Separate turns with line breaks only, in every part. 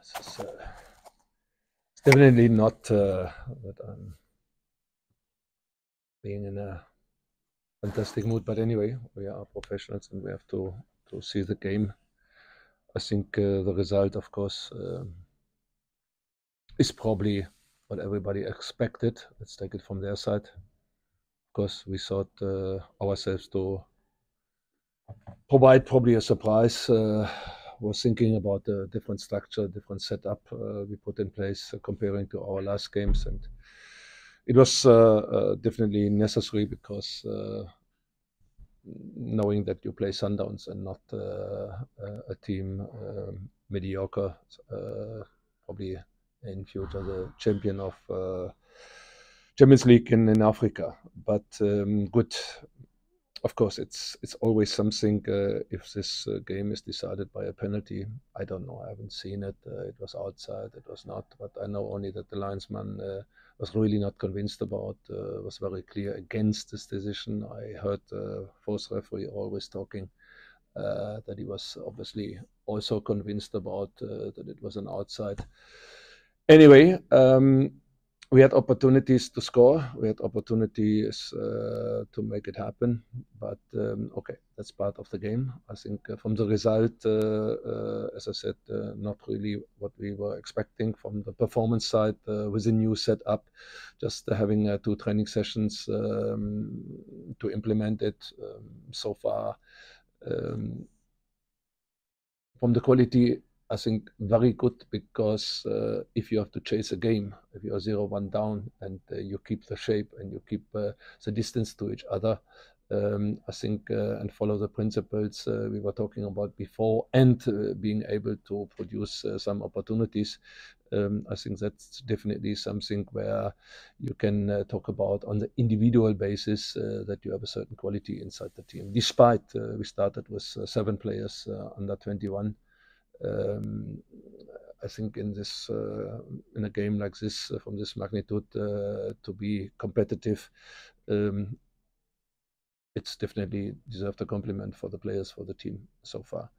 it's definitely not that I'm being in a fantastic mood. But anyway, we are professionals and we have to see the game. I think the result, of course, is probably what everybody expected. Let's take it from their side. Of course, we thought ourselves to provide probably a surprise. Was thinking about a different structure, different setup we put in place comparing to our last games, and it was definitely necessary because knowing that you play Sundowns and not a team mediocre, probably in future the champion of Champions League in Africa. But good. Of course, it's always something if this game is decided by a penalty. I don't know. I haven't seen it. It was outside. It was not. But I know only that the linesman was really not convinced about. Was very clear against this decision. I heard fourth referee always talking that he was obviously also convinced about that it was an outside. Anyway. We had opportunities to score. We had opportunities to make it happen. But okay, that's part of the game. I think from the result, as I said, not really what we were expecting from the performance side with a new setup. Just having 2 training sessions to implement it so far. From the quality, I think very good because if you have to chase a game, if you are 0-1 down and you keep the shape and you keep the distance to each other, I think and follow the principles we were talking about before and being able to produce some opportunities, I think that's definitely something where you can talk about on the individual basis that you have a certain quality inside the team. Despite we started with 7 players under 21. I think in this in a game like this from this magnitude to be competitive, it's definitely deserved a compliment for the players, for the team so far.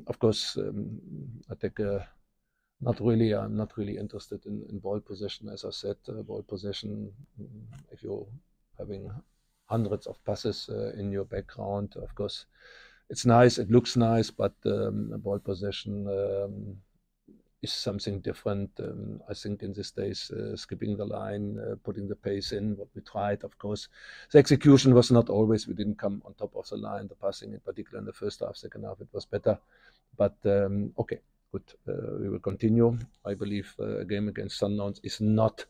Of course, I take I'm not really interested in ball possession. As I said, ball possession, if you're having hundreds of passes in your background, of course, it's nice, it looks nice, but ball possession is something different. I think in these days, skipping the line, putting the pace in, what we tried, of course. The execution was not always, we didn't come on top of the line, the passing in particular in the first half, second half, it was better. But okay, good. We will continue. I believe a game against Sundowns is not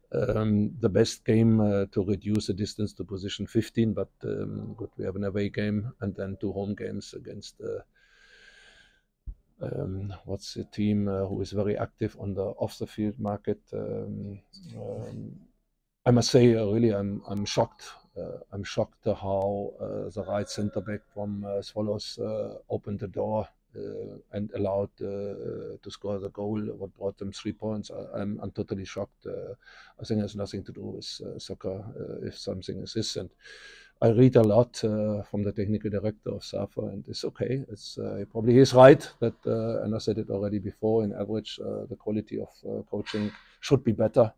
the best game to reduce the distance to position 15, but good, we have an away game and then 2 home games against what's the team who is very active on the off-the-field market. I must say, really, I'm shocked. I'm shocked how the right centre back from Swallows opened the door and allowed to score the goal, what brought them 3 points. I'm totally shocked. I think it has nothing to do with soccer, if something is this. And I read a lot from the technical director of SAFA, and it's okay. It's probably he's right that, and I said it already before. In average, the quality of coaching should be better.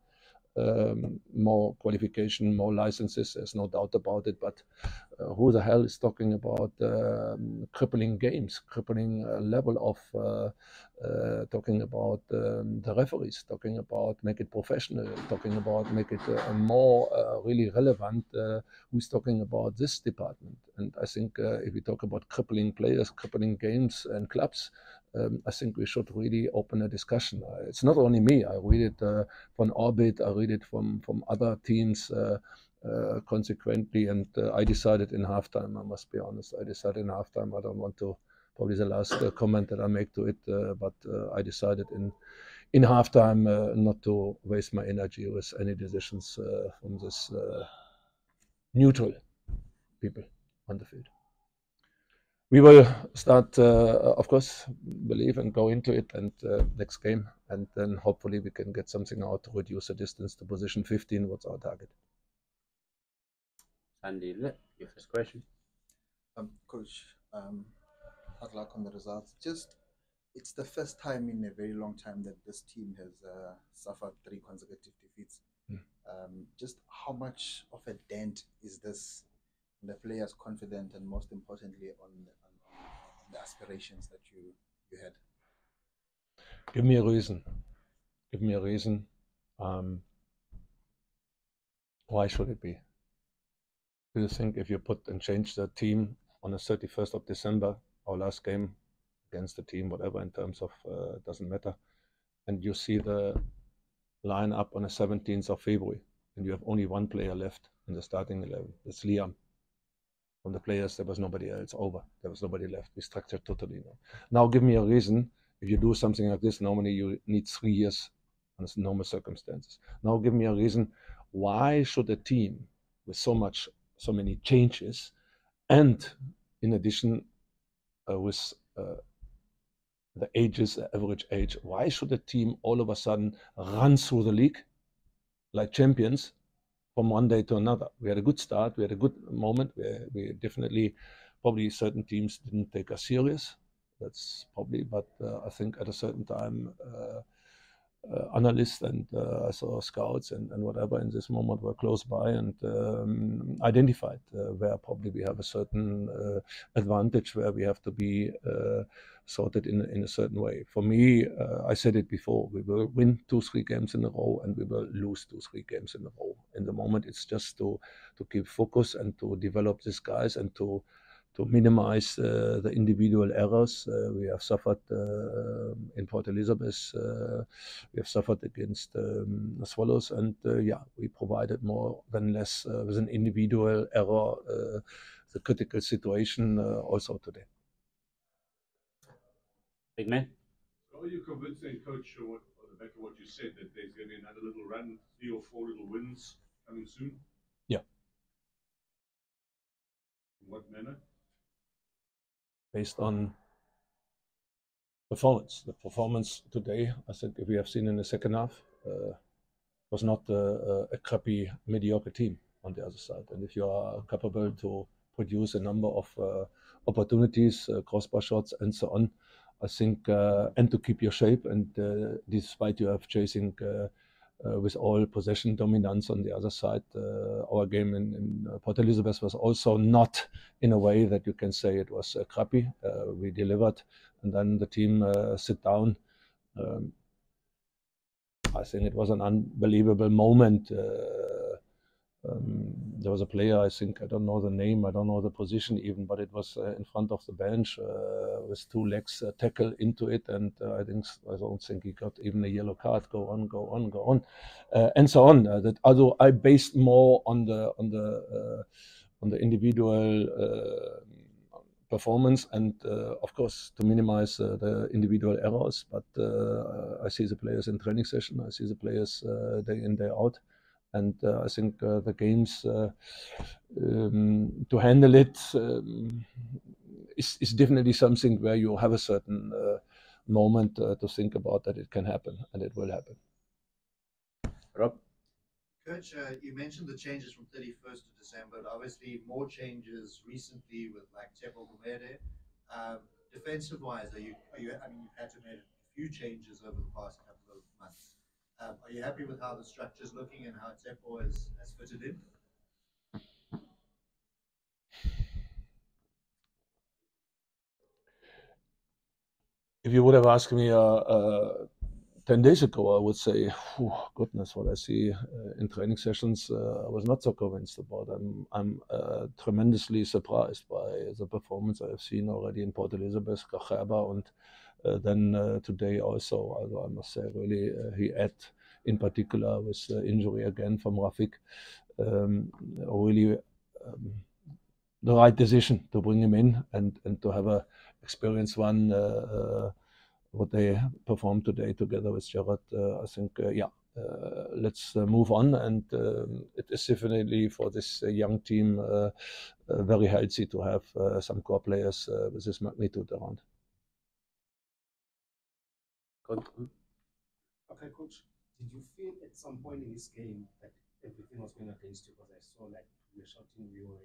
More qualification, more licenses. There's no doubt about it. But who the hell is talking about crippling games, crippling level of talking about the referees, talking about make it professional, talking about make it more really relevant. Who's talking about this department? And I think if we talk about crippling players, crippling games and clubs, I think we should really open a discussion. It's not only me. I read it from Orbit. I read it from other teams. Consequently, and I decided in halftime. I must be honest. I decided in halftime. I don't want to. Probably the last comment that I make to it, but I decided in halftime not to waste my energy with any decisions from this neutral people on the field. We will start, of course, believe and go into it and next game, and then hopefully we can get something out to reduce the distance to position 15. What's our target?
Sandy, your first question.
Coach, hard luck on the results. Just
It's the first time in a very long time that this team has suffered three consecutive defeats.
Mm.
Just how much of a dent is this on the players' confidence, and most importantly on the aspirations that you had?
Give me a reason. Give me a reason. Um, why should it be? Do you think if you put and change the team on the 31st of December, our last game against the team, whatever in terms of doesn't matter, and you see the line up on the 17th of February, and you have only one player left in the starting 11. It's Liam. From the players, there was nobody else over. There was nobody left. We structured totally now. Now, give me a reason. If you do something like this, normally you need 3 years under normal circumstances. Now, give me a reason. Why should a team with so many changes, and in addition with the ages, the average age, why should a team all of a sudden run through the league like champions from one day to another? We had a good start. We had a good moment. We definitely, probably certain teams didn't take us serious. That's probably, but I think at a certain time, analysts and I saw scouts and whatever in this moment were close by and identified where probably we have a certain advantage, where we have to be sorted in a certain way. For me, I said it before, we will win 2-3 games in a row and we will lose 2-3 games in a row. In the moment, it's just to keep focus and to develop these guys and to minimize the individual errors we have suffered in Port Elizabeth. We have suffered against the Swallows, and yeah, we provided more than less with an individual error the critical situation also today.
Big man.
So are you convinced then, Coach, on the back of what you said, that there's going to be another little run, 3 or 4 little wins coming soon?
Yeah.
In what manner?
Based on performance. The performance today, I think, if we have seen in the second half, was not a crappy, mediocre team on the other side. And if you are capable to produce a number of opportunities, crossbar shots, and so on, I think, and to keep your shape, and despite you have chasing with all possession dominance on the other side, our game in Port Elizabeth was also not in a way that you can say it was crappy. We delivered, and then the team sit down. I think it was an unbelievable moment. There was a player, I think, I don't know the name, I don't know the position even, but it was in front of the bench with 2 legs tackle into it, and I don't think he got even a yellow card. Go on, go on, go on, and so on. That although I based more on the individual performance and of course to minimize the individual errors, but I see the players in training session, I see the players day in, day out, and I think the games to handle it is definitely something where you have a certain moment to think about that it can happen, and it will happen.
Rob?
Coach, you mentioned the changes from 31st to December. Obviously, more changes recently with like Tepo Gumede. Defensive-wise, are you? I mean, you've had to make a few changes over the past couple of months. Are you happy with how the structure is looking and how Tepo has fitted in?
If you would have asked me 10 days ago, I would say, goodness, what I see in training sessions, I was not so convinced about. I'm tremendously surprised by the performance I have seen already in Port Elizabeth, Kachaba, and then today also. Although I must say, really, he had, in particular, with injury again from Rafik, really the right decision to bring him in and to have a experienced one. What they performed today together with Gerard, I think, yeah, let's move on. And it is definitely for this young team very healthy to have some core players with this magnitude around.
Okay, coach. Did you feel at some point in this game that everything was going against you? Because I saw like you were shouting, you were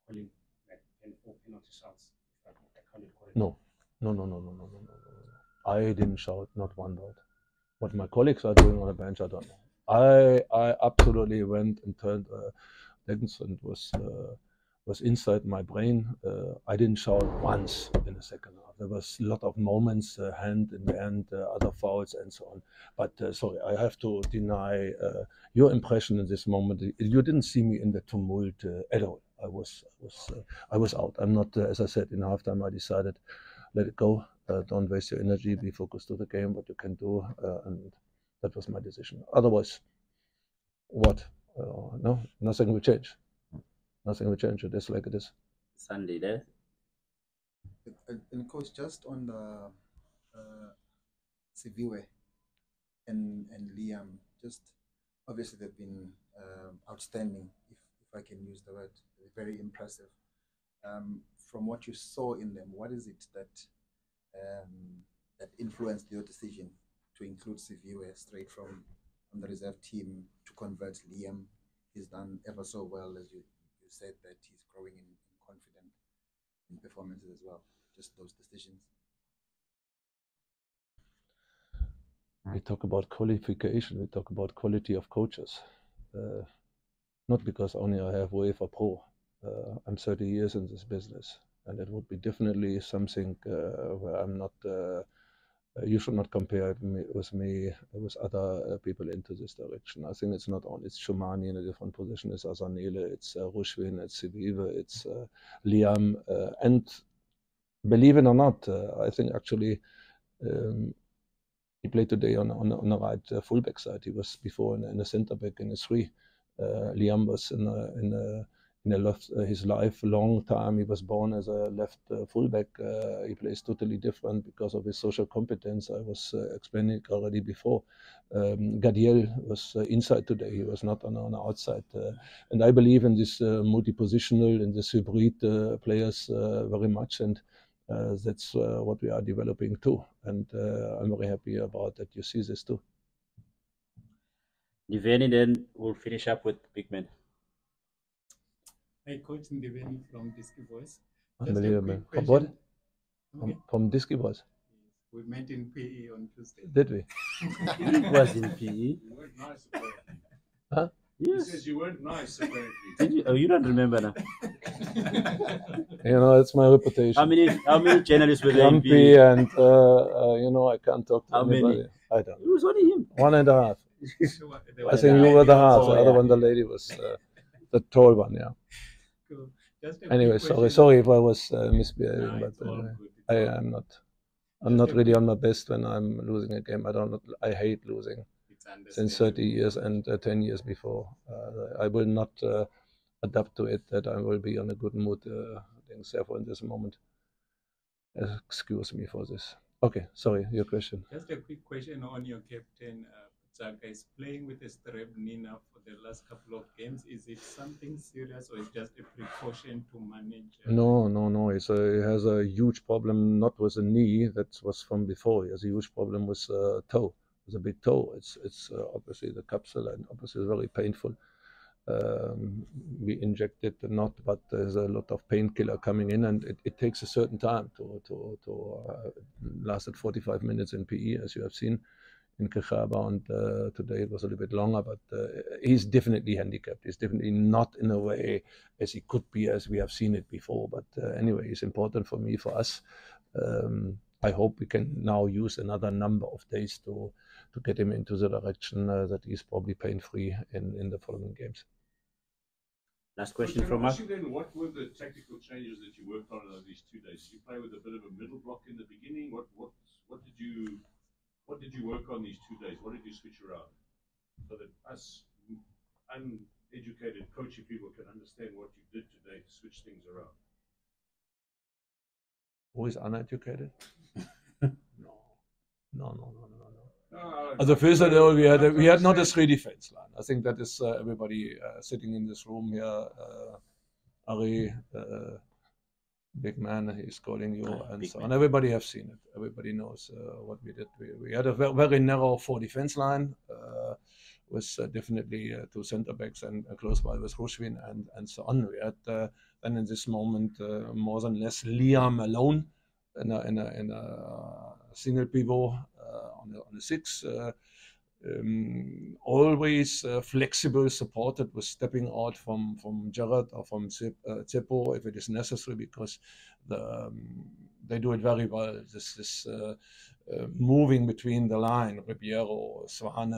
calling like 4 penalty shots. If I call it correctly.
No. I didn't shout not one word. What my colleagues are doing on the bench, I don't know. I absolutely went and turned things and was inside my brain. I didn't shout once in the second half. There was a lot of moments, hand in hand, other fouls and so on. But sorry, I have to deny your impression in this moment. You didn't see me in the tumult at all. I was out. I'm not, as I said in halftime, I decided, let it go. Don't waste your energy. Be focused to the game, what you can do, and that was my decision. Otherwise, what? No, nothing will change. Nothing will change. It is like it is.
Sunday there.
And coach, just on the Siviwe and Liam, just obviously they've been outstanding, if I can use the word, very impressive. From what you saw in them, what is it that that influenced your decision to include Siviwe straight from the reserve team to convert Liam? He's done ever so well, as you said, that he's growing in confidence in performances as well. Just those decisions.
We talk about qualification. We talk about quality of coaches. Not because only I have UEFA Pro. I'm 30 years in this business, and it would be definitely something where I'm not. You should not compare me with other people into this direction. I think it's not only it's Shumani in a different position. It's Azanele, it's Rushwin, it's Siviwe, it's Liam, and believe it or not, I think actually he played today on the right fullback side. He was before in a centre back in a 3. Liam was in a left his life long time. He was born as a left fullback. He plays totally different because of his social competence. I was explaining already before. Gadiel was inside today. He was not on the outside. And I believe in this multi-positional, in this hybrid players very much. And that's what we are developing too. And I'm very happy about that you see this too.
Diveni, then we'll finish up with big man.
Hi, Coach Ndiveni from Disky Voice.
Unbelievable. From what? Okay. From Disky Voice.
We met in PE on Tuesday.
Did we?
It was in PE.
You weren't nice, apparently.
Huh?
Yes. He says you weren't nice, apparently.
Did you? Oh, you don't remember now.
You know, it's my reputation.
How many journalists were there in PE?
Grumpy and you know, I can't talk to anybody.
Many?
I don't.
It was only him.
1.5. I think you were the half. The other one, the lady, was the tall one. Yeah.
Cool.
Anyway, sorry if I was misbehaving, but I'm not. I'm not really on my best when I'm losing a game. I hate losing. Since 30 years and 10 years before, I will not adapt to it. That I will be on a good mood. Therefore, in this moment, excuse me for this. Okay, sorry. Your question.
Just a quick question on your captain. Zaka is playing with a strep knee now for the last couple of games. Is it something serious or is it just a precaution to manage?
No. He has a huge problem, not with the knee. That was from before. He has a huge problem with toe. With a big toe. It's obviously the capsule and obviously very painful. We injected the knot, but there's a lot of painkiller coming in, and it takes a certain time to lasted 45 minutes in PE, as you have seen in Kechaba, and today it was a little bit longer, but he's definitely handicapped. He's definitely not in a way as he could be, as we have seen it before. But anyway, it's important for me, for us. I hope we can now use another number of days to get him into the direction that he's probably pain-free in the following games.
Last question from us.
Then, what were the tactical changes that you worked on these 2 days? Did you play with a bit of a middle block in the beginning? What did you work on these 2 days? What did you switch around so that us uneducated coaching people can understand what you did today to switch things around?
Who is uneducated? No.
The
first of all, we had not a 3 defense line. I think that is everybody sitting in this room here. Ari, big man, he's calling you, and so on. Everybody have seen it. Everybody knows what we did. We had a very narrow 4 defense line with definitely 2 center backs and close by with Rushwin and so on. We had then in this moment more than less Liam alone in a single pivot on the 6. Always flexible, supported with stepping out from Jared or from Tsepo if it is necessary, because they do it very well. This moving between the line, Ribeiro, Swane,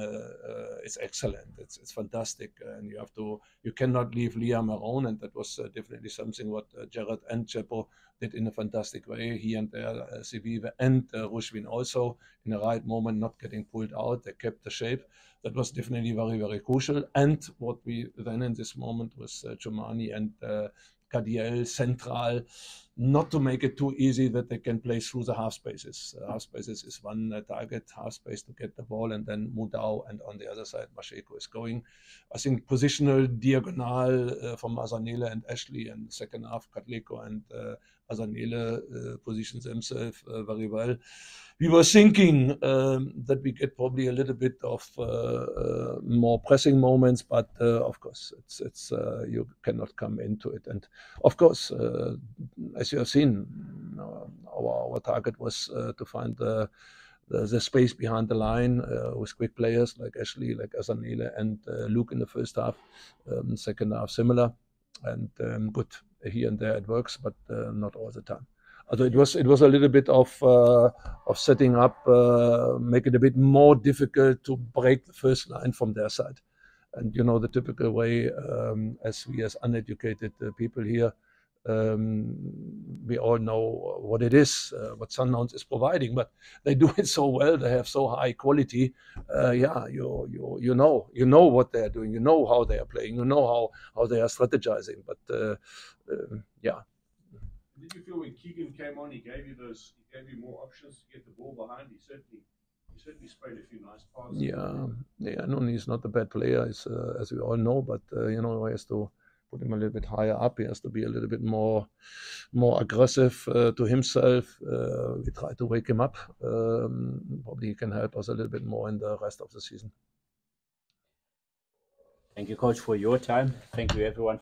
is excellent. It's fantastic, and you cannot leave Liam alone, and that was definitely something what Jared and Tsepo did in a fantastic way. He and Sivive and Rushvin also, in the right moment, not getting pulled out. They kept the shape. That was definitely very, very crucial. And what we then in this moment was Chomani and Kadiel central, not to make it too easy that they can play through the half spaces. Half spaces is one target, half space to get the ball, and then Mudau, and on the other side, Masheko is going. I think positional diagonal from Azanele and Ashley, and second half, Katleko and Azanele positions themselves very well. We were thinking that we get probably a little bit of more pressing moments, but of course, it's you cannot come into it. And of course, as you have seen, our target was to find the space behind the line with quick players like Ashley, like Azanele, and Luke in the first half. Second half similar, and good here and there it works, but not all the time. So it was a little bit of setting up, make it a bit more difficult to break the first line from their side. And you know, the typical way, as uneducated people here, we all know what it is, what Sundowns is providing, but they do it so well. They have so high quality. You know what they are doing. You know how they are playing. You know how they are strategizing. But yeah.
Did you feel when Keegan came on, he gave you more options to get the ball behind? He certainly sprayed a few nice passes.
Yeah. No, he's not a bad player, as we all know, but you know, he has to put him a little bit higher up. He has to be a little bit more aggressive to himself. We try to wake him up. Probably he can help us a little bit more in the rest of the season.
Thank you, Coach, for your time. Thank you, everyone.